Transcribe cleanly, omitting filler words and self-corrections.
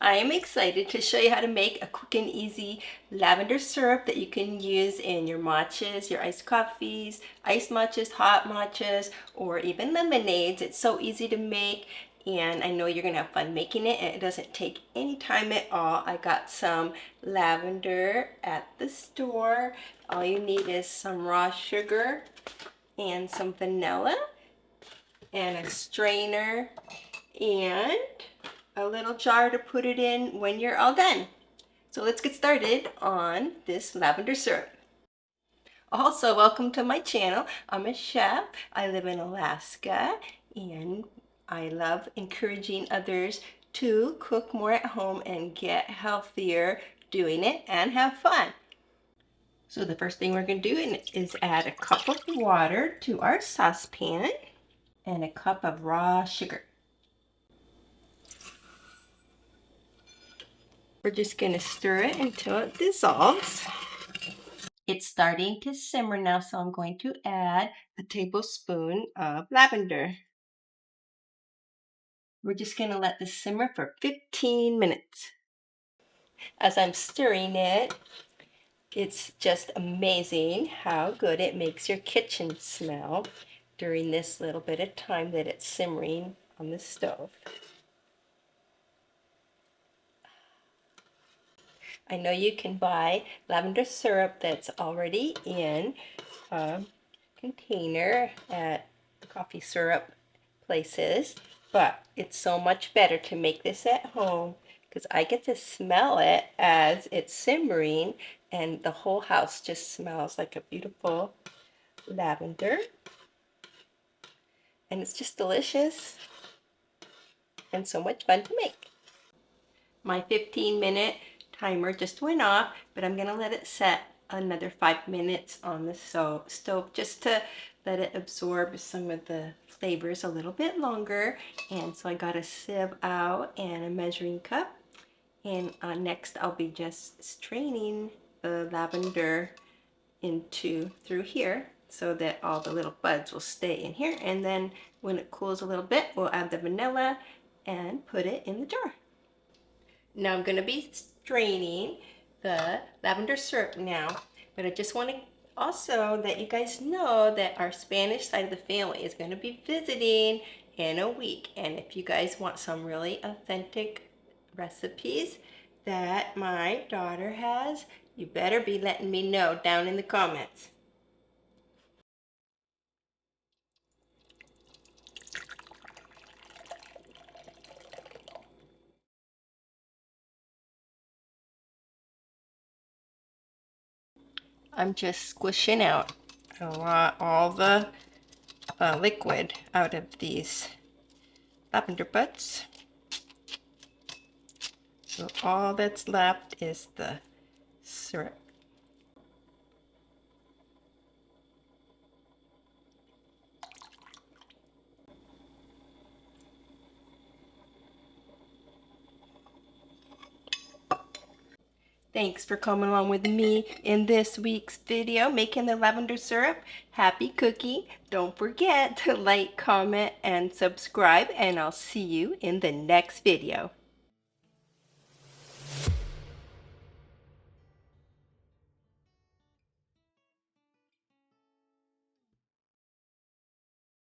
I am excited to show you how to make a quick and easy lavender syrup that you can use in your matchas, your iced coffees, iced matchas, hot matchas, or even lemonades. It's so easy to make, and I know you're gonna have fun making it, and it doesn't take any time at all. I got some lavender at the store. All you need is some raw sugar and some vanilla and a strainer and a little jar to put it in when you're all done. So let's get started on this lavender syrup. Also, welcome to my channel. I'm a chef. I live in Alaska, and I love encouraging others to cook more at home and get healthier doing it and have fun. So the first thing we're going to do is add a cup of water to our saucepan and a cup of raw sugar. We're just going to stir it until it dissolves. It's starting to simmer now, so I'm going to add a tablespoon of lavender. We're just going to let this simmer for 15 minutes. As I'm stirring it, it's just amazing how good it makes your kitchen smell during this little bit of time that it's simmering on the stove. I know you can buy lavender syrup that's already in a container at coffee syrup places, but it's so much better to make this at home because I get to smell it as it's simmering, and the whole house just smells like a beautiful lavender, and it's just delicious and so much fun to make. My 15-minute timer just went off, but I'm gonna let it set another 5 minutes on the stove just to let it absorb some of the flavors a little bit longer. And so I got a sieve out and a measuring cup, and next I'll be just straining the lavender through here so that all the little buds will stay in here, and then when it cools a little bit, we'll add the vanilla and put it in the jar. Now I'm going to be straining the lavender syrup now, but I just want to also let you guys know that our Spanish side of the family is going to be visiting in a week, and if you guys want some really authentic recipes that my daughter has, you better be letting me know down in the comments. I'm just squishing out all the liquid out of these lavender buds. So all that's left is the syrup. Thanks for coming along with me in this week's video making the lavender syrup. Happy cooking. Don't forget to like, comment, and subscribe, and I'll see you in the next video.